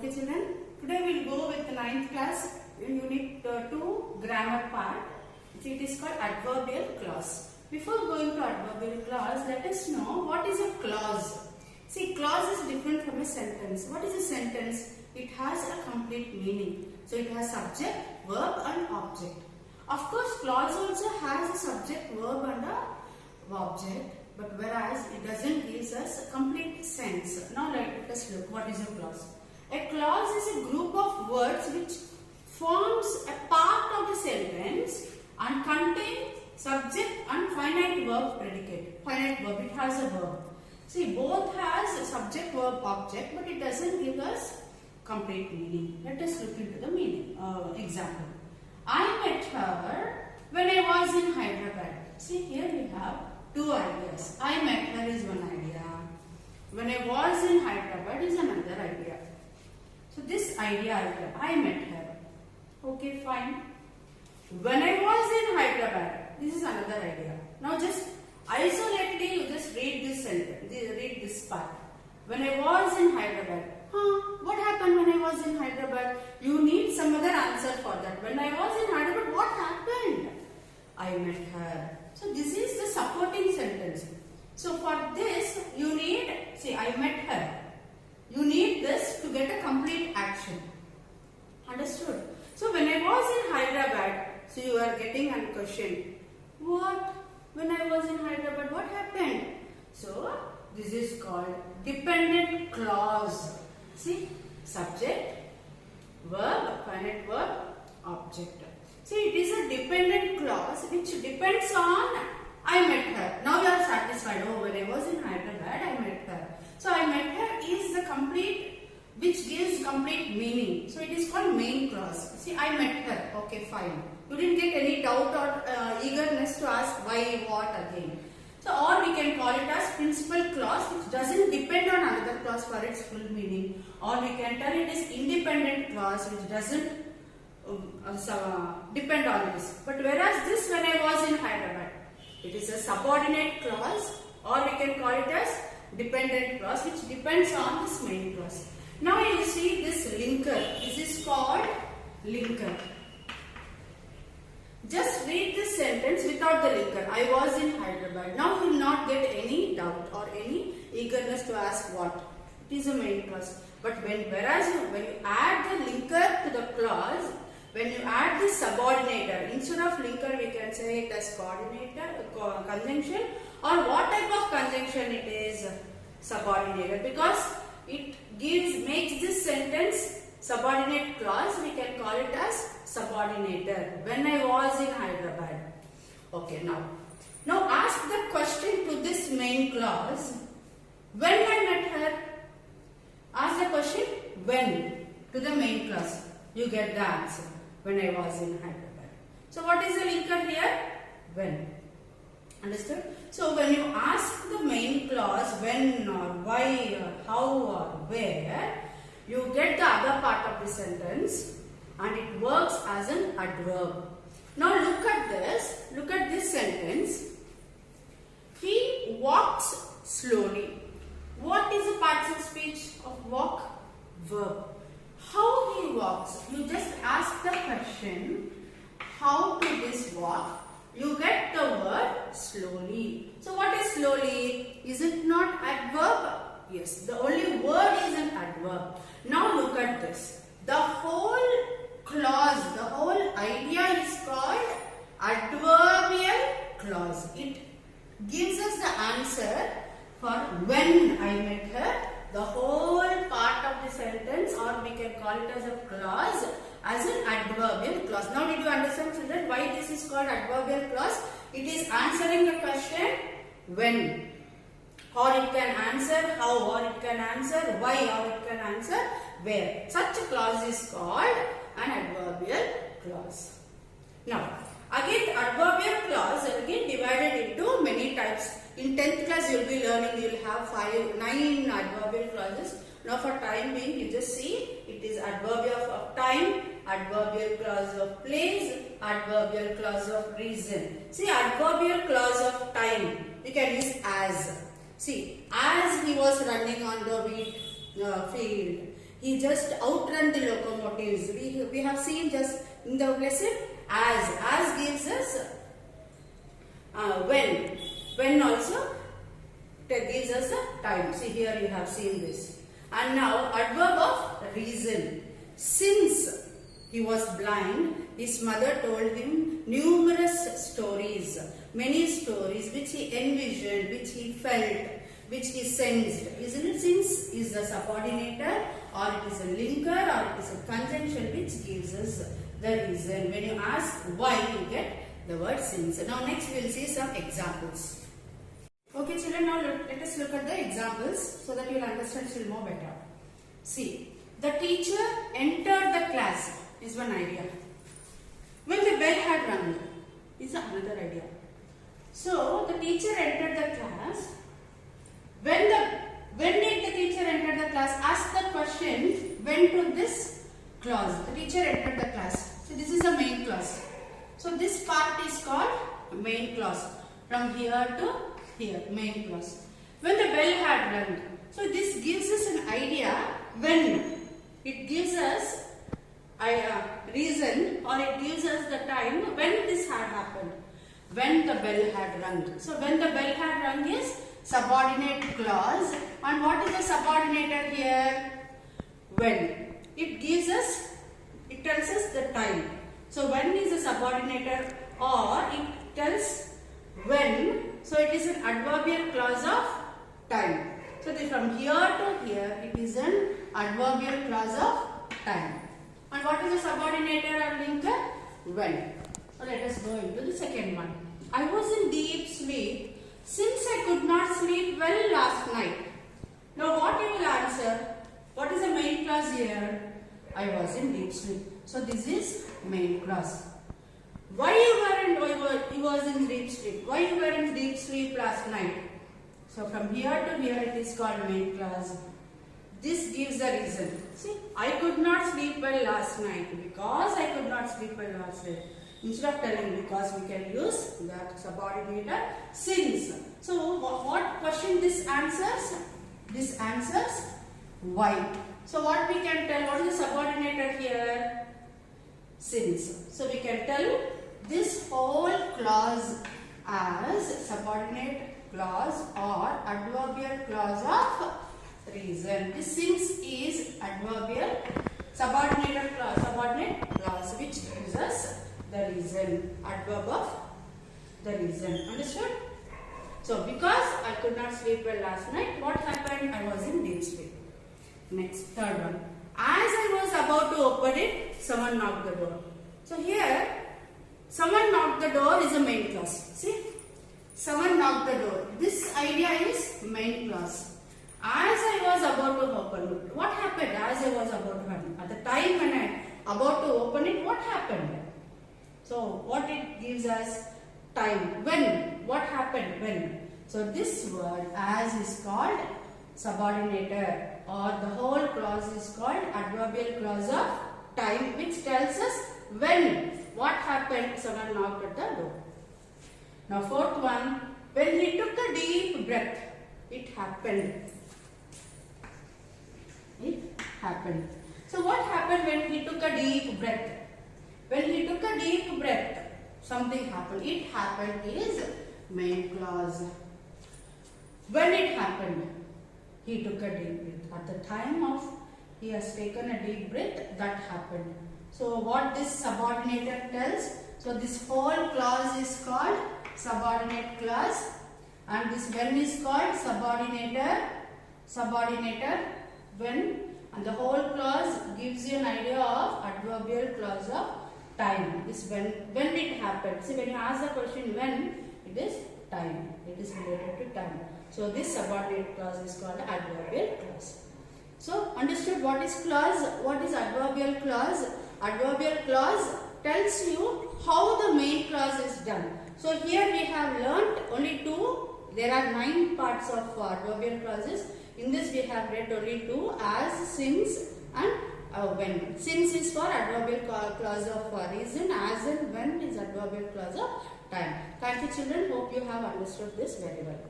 Okay children, today we will go with the 9th class unit 2 grammar part. It is called adverbial clause. Before going to adverbial clause, let us know what is a clause. See, clause is different from a sentence. What is a sentence? It has a complete meaning. So it has subject, verb and object. Of course, clause also has a subject, verb and a object. But whereas it doesn't give us a complete sense. Now let us look what is a clause. A clause is a group of words which forms a part of the sentence and contains subject and finite verb predicate. Finite verb, it has a verb. See, both has a subject, verb, object, but it doesn't give us complete meaning. Let us look into the meaning. Example. I met her when I was in Hyderabad. See, here we have two ideas. I met her is one idea. When I was in Hyderabad is another idea. So this idea, I met her. Okay, fine. When I was in Hyderabad, this is another idea. Now just isolately, you just read this sentence, read this part. When I was in Hyderabad, what happened when I was in Hyderabad? You need some other answer for that. When I was in Hyderabad, what happened? I met her. So this is the supporting sentence. So for this, you need, see, I met her. You need this to get a complete action. Understood? So when I was in Hyderabad, so you are getting a question. What? When I was in Hyderabad, what happened? So this is called dependent clause. See, subject, verb, finite verb, object. See, it is a dependent clause which depends on I met her. Now you are satisfied. Oh, when I was in Hyderabad, I met her. So I met her is the complete, which gives complete meaning. So it is called main clause. See, I met her. Okay, fine. You didn't get any doubt or eagerness to ask why, what again. So, or we can call it as principal clause, which doesn't depend on another clause for its full meaning. Or we can tell it is independent clause, which doesn't depend on this. But whereas this, when I was in Hyderabad, it is a subordinate clause, or we can call it as dependent clause, which depends on this main clause. Now you see this linker. This is called linker. Just read this sentence without the linker. I was in Hyderabad. Now you will not get any doubt or any eagerness to ask what. It is a main clause. But when you add the linker to the clause, when you add this subordinator, instead of linker we can say it as coordinator, conjunction, or what type of conjunction it is, subordinator, because it makes this sentence subordinate clause, we can call it as subordinator. When I was in Hyderabad. Okay, now ask the question to this main clause. When I met her, ask the question when to the main clause. You get the answer. When I was in Hyderabad. So what is the linker here? When. Understood? So when you ask the main clause when or why or how or where, you get the other part of the sentence and it works as an adverb. Now look at this. Look at this sentence. He walks slowly. What is the participle speech of walk? Verb. How he walks? You just ask the question, how to this walk? You get the word slowly. So what is slowly? Is it not adverb? Yes, the only word is an adverb. Now look at this. The whole clause, the whole idea is called adverbial clause. It gives us the answer for when I met her. The whole part of the sentence, or we can call it as a clause, as an adverbial clause. Now did you understand, children, why this is called adverbial clause? It is answering the question when. Or it can answer how, or it can answer why, or it can answer where. Such a clause is called an adverbial clause. Now, again adverbial clause again divided into many types. In 10th class you will be learning, you will have 9 adverbial clauses. Now for time being, you just see it is adverbial of time, adverbial clause of place, adverbial clause of reason. See, adverbial clause of time, you can use as. See, as he was running on the wheat field, He just outrun the locomotives. We have seen just in the lesson as gives us when. When also gives us a time. See here you have seen this. And now adverb of reason. Since he was blind, his mother told him numerous stories, many stories which he envisioned, which he felt, which he sensed. Isn't it? Since is the subordinator, or it is a linker, or it is a conjunction which gives us the reason. When you ask why, you get the word since. Now next we will see some examples. Okay children, now let us look at the examples so that you will understand still more better. See, the teacher entered the class is one idea. When the bell had rung is another idea. So the teacher entered the class. When did the teacher enter the class? Ask the question when to this clause. The teacher entered the class. So this is the main clause. So this part is called main clause. From here to here, main clause. When the bell had rung. So this gives us an idea when. It gives us a reason, or it gives us the time when this had happened. When the bell had rung. So when the bell had rung is subordinate clause. And what is the subordinator here? When. It gives us, it tells us the time. So when is a subordinator, or it tells when. So it is an adverbial clause of time. So from here to here, it is an adverbial clause of time. And what is the subordinator or linker? When. So let us go into the second one. I was in deep sleep since I could not sleep well last night. Now what you will answer? What is the main clause here? I was in deep sleep. So this is main clause. Why you was in deep sleep? Why you were in deep sleep last night? So from here to here it is called main clause. This gives the reason. See, I could not sleep well last night because I could not sleep well last night. Instead of telling because, we can use that subordinator since. So what question this answers? This answers why. So what we can tell, what is the subordinator here? Since. So we can tell this whole clause as subordinate clause or adverbial clause of reason. This since is adverbial subordinate clause which gives us the reason, adverb of the reason. Understood? So because I could not sleep well last night, what happened? I was in deep sleep. Next, third one. As I was about to open it, someone knocked the door. So here, someone knocked the door is a main clause. See? Someone knocked the door. This idea is main clause. As I was about to open it, what happened? As I was about to open it. At the time when I about to open it, what happened? So what it gives us? Time. When? What happened? When? So this word as is called subordinator, or the whole clause is called adverbial clause of time, which tells us when. What happened? Someone knocked at the door. Now fourth one, when he took a deep breath, it happened. It happened. So what happened when he took a deep breath? When he took a deep breath, something happened. It happened is main clause. When it happened, he took a deep breath. At the time of he has taken a deep breath, that happened. So what this subordinator tells? So this whole clause is called subordinate clause, and this when is called subordinator when, and the whole clause gives you an idea of adverbial clause of time. This when it happened. See, when you ask the question when, it is time. It is related to time. So this subordinate clause is called adverbial clause. So understood what is clause? What is adverbial clause? Adverbial clause tells you how the main clause is done. So here we have learnt only two. There are 9 parts of adverbial clauses. In this we have read only 2, as, since and when. Since is for adverbial clause of reason, as and when is adverbial clause of time. Thank you children. Hope you have understood this very well.